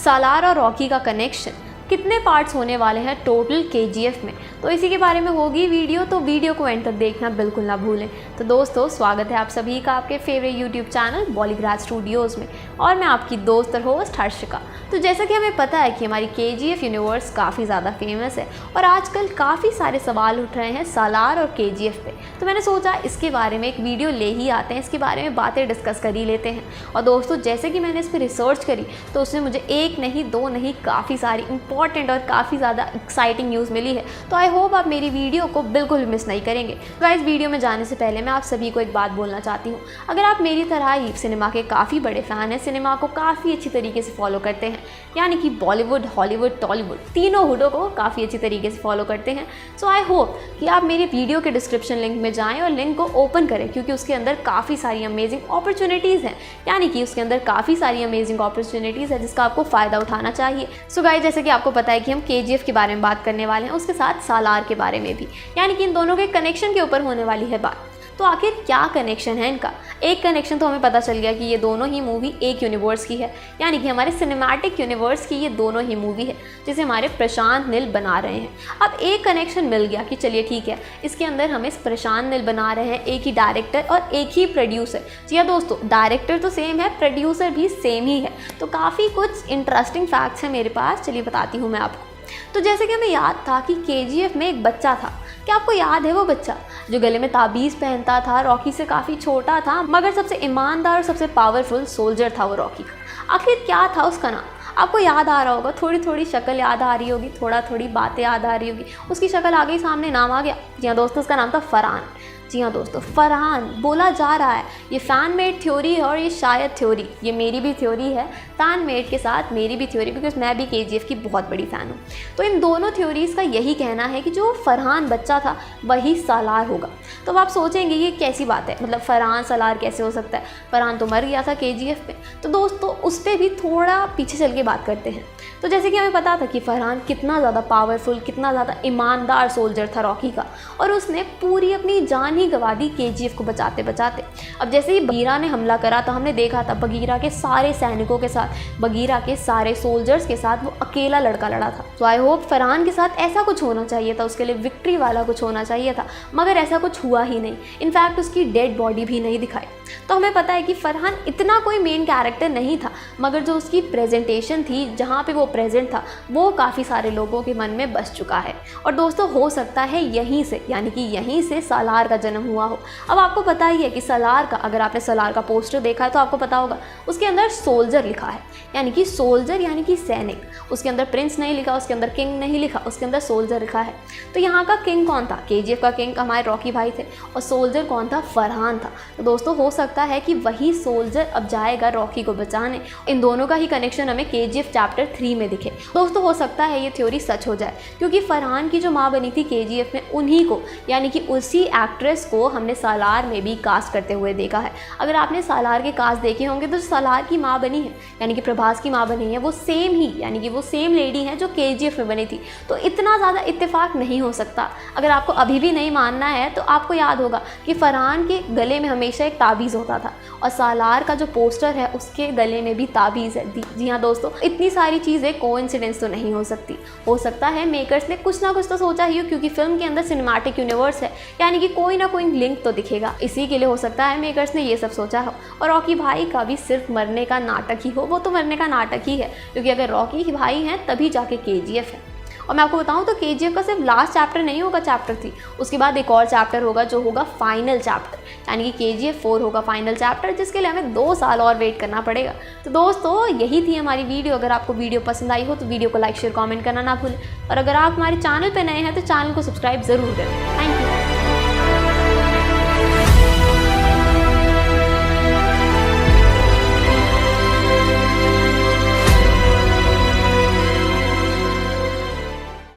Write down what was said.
सालार और रॉकी का कनेक्शन, कितने पार्ट्स होने वाले हैं टोटल केजीएफ में, तो इसी के बारे में होगी वीडियो। तो वीडियो को एंड तक देखना बिल्कुल ना भूलें। तो दोस्तों, स्वागत है आप सभी का आपके फेवरेट यूट्यूब चैनल बॉलीग्राज स्टूडियोज़ में, और मैं आपकी दोस्त और होस्ट हर्षिका। तो जैसा कि हमें पता है कि हमारी केजीएफ यूनिवर्स काफ़ी ज़्यादा फेमस है और आजकल काफ़ी सारे सवाल उठ रहे हैं सालार और केजीएफ पे। तो मैंने सोचा इसके बारे में एक वीडियो ले ही आते हैं, इसके बारे में बातें डिस्कस कर ही लेते हैं। और दोस्तों, जैसे कि मैंने इस पर रिसर्च करी तो उसमें मुझे एक नहीं दो नहीं काफ़ी सारी इंपॉर्टेंट और काफ़ी ज़्यादा एक्साइटिंग न्यूज़ मिली है। तो आई होप आप मेरी वीडियो को बिल्कुल मिस नहीं करेंगे। तो इस वीडियो में जाने से पहले मैं आप सभी को एक बात बोलना चाहती हूँ। अगर आप मेरी तरह ही सिनेमा के काफ़ी बड़े फ़ैन हैं, सिनेमा को काफ़ी अच्छी तरीके से फॉलो करते हैं, यानी कि बॉलीवुड, हॉलीवुड, टॉलीवुड तीनों हुडों को काफ़ी अच्छी तरीके से फॉलो करते हैं, सो आई होप कि आप मेरे वीडियो के डिस्क्रिप्शन लिंक में जाएँ और लिंक को ओपन करें, क्योंकि उसके अंदर काफ़ी सारी अमेजिंग अपॉर्चुनिटीज़ हैं, यानी कि उसके अंदर काफ़ी सारी अमेजिंग अपॉर्चुनिटीज़ है जिसका आपको फ़ायदा उठाना चाहिए। सो गाइस, जैसे कि आपको पता है कि हम केजीएफ के बारे में बात करने वाले हैं, उसके साथ सालार के बारे में भी, यानी कि इन दोनों के कनेक्शन के ऊपर होने वाली है बात। तो आखिर क्या कनेक्शन है इनका? एक कनेक्शन तो हमें पता चल गया कि ये दोनों ही मूवी एक यूनिवर्स की है, यानी कि हमारे सिनेमैटिक यूनिवर्स की ये दोनों ही मूवी है जिसे हमारे प्रशांत नील बना रहे हैं। अब एक कनेक्शन मिल गया कि चलिए ठीक है, इसके अंदर हमें प्रशांत नील बना रहे हैं, एक ही डायरेक्टर और एक ही प्रोड्यूसर। जी हाँ दोस्तों, डायरेक्टर तो सेम है, प्रोड्यूसर भी सेम ही है। तो काफ़ी कुछ इंटरेस्टिंग फैक्ट्स हैं मेरे पास, चलिए बताती हूँ मैं आपको। तो जैसे कि हमें याद था कि केजीएफ में एक बच्चा था, क्या आपको याद है वो बच्चा जो गले में ताबीज़ पहनता था, रॉकी से काफ़ी छोटा था, मगर सबसे ईमानदार और सबसे पावरफुल सोल्जर था वो रॉकी का? आखिर क्या था उसका नाम? आपको याद आ रहा होगा, थोड़ी थोड़ी शक्ल याद आ रही होगी, थोड़ा थोड़ी बातें याद आ रही होगी, उसकी शक्ल आ गई सामने, नाम आ गया। जी हाँ दोस्तों, उसका नाम था फरहान। जी हाँ दोस्तों, फरहान बोला जा रहा है। ये फ़ैन मेड थ्योरी है और ये शायद थ्योरी, ये मेरी भी थ्योरी है, फ़ैन मेड के साथ मेरी भी थ्योरी, बिकॉज मैं भी केजीएफ की बहुत बड़ी फ़ैन हूँ। तो इन दोनों थ्योरीज़ का यही कहना है कि जो फरहान बच्चा था वही सालार होगा। तो अब आप सोचेंगे ये कैसी बात है, मतलब फरहान सालार कैसे हो सकता है? फरहान तो मर गया था केजीएफ में। तो दोस्तों, उस पर भी थोड़ा पीछे चल के बात करते हैं। तो जैसे कि हमें पता था कि फरहान कितना ज़्यादा पावरफुल, कितना ज़्यादा ईमानदार सोल्जर था रॉकी का, और उसने पूरी अपनी जान ही गंवा दी केजीएफ को बचाते बचाते। अब जैसे ही बगीरा ने हमला करा तो हमने देखा था बगीरा के सारे सैनिकों के साथ, बगीरा के सारे सोल्जर्स के साथ वो अकेला लड़का लड़ा था। तो आई होप फरहान के साथ ऐसा कुछ होना चाहिए था, उसके लिए विक्ट्री वाला कुछ होना चाहिए था, मगर ऐसा कुछ हुआ ही नहीं। इनफैक्ट उसकी डेड बॉडी भी नहीं दिखाई। तो हमें पता है कि फरहान इतना कोई मेन कैरेक्टर नहीं था, मगर जो उसकी प्रेजेंटेशन थी, जहाँ पे वो प्रेजेंट था, वो काफ़ी सारे लोगों के मन में बस चुका है। और दोस्तों, हो सकता है यहीं से, यानी कि यहीं से सालार का जन्म हुआ हो। अब आपको पता ही है कि सालार का, अगर आपने सालार का पोस्टर देखा है तो आपको पता होगा उसके अंदर सोल्जर लिखा है, यानी कि सोल्जर यानी कि सैनिक। उसके अंदर प्रिंस नहीं लिखा, उसके अंदर किंग नहीं लिखा, उसके अंदर सोल्जर लिखा है। तो यहाँ का किंग कौन था? केजीएफ का किंग हमारे रॉकी भाई थे, और सोल्जर कौन था? फरहान था। तो दोस्तों, हो सकता है कि वही सोल्जर अब जाएगा रॉकी को बचाने। इन दोनों का ही कनेक्शन हमें केजीएफ चैप्टर 3 में दिखे। दोस्तों, हो सकता है ये थ्योरी सच हो जाए, क्योंकि फरहान की जो माँ बनी थी केजीएफ में, उन्हीं को, यानी कि उसी एक्ट्रेस को हमने सालार में भी कास्ट करते हुए देखा है। अगर आपने सालार के कास्ट देखे होंगे तो सालार की माँ बनी है, यानी कि प्रभास की माँ बनी है, वो सेम ही, यानी कि वो सेम लेडी है जो केजीएफ में बनी थी। तो इतना ज़्यादा इत्तेफाक नहीं हो सकता। अगर आपको अभी भी नहीं मानना है तो आपको याद होगा कि फरहान के गले में हमेशा एक ताबीज़ होता था, और सालार का जो पोस्टर है उसके गले में भी ताबीज़ है। जी हाँ दोस्तों, इतनी सारी चीज़ें कोइंसिडेंस तो नहीं हो सकती। हो सकता है मेकर्स ने कुछ ना कुछ तो सोचा ही हो, क्योंकि फिल्म के अंदर सिनेमैटिक यूनिवर्स है, यानी कि कोई ना कोई लिंक तो दिखेगा। इसी के लिए हो सकता है मेकर्स ने ये सब सोचा हो। और रॉकी भाई का भी सिर्फ मरने का नाटक ही हो, वो तो मरने का नाटक ही है, क्योंकि अगर रॉकी भाई हैं तभी जाके केजीएफ है। और मैं आपको बताऊं तो केजीएफ का सिर्फ लास्ट चैप्टर नहीं होगा, चैप्टर 3, उसके बाद एक और चैप्टर होगा जो होगा फाइनल चैप्टर, यानी कि केजीएफ 4 होगा फाइनल चैप्टर, जिसके लिए हमें 2 साल और वेट करना पड़ेगा। तो दोस्तों, यही थी हमारी वीडियो। अगर आपको वीडियो पसंद आई हो तो वीडियो को लाइक, शेयर, कमेंट करना ना भूलें, और अगर आप हमारे चैनल पर नए हैं तो चैनल को सब्सक्राइब ज़रूर करें। Thank you.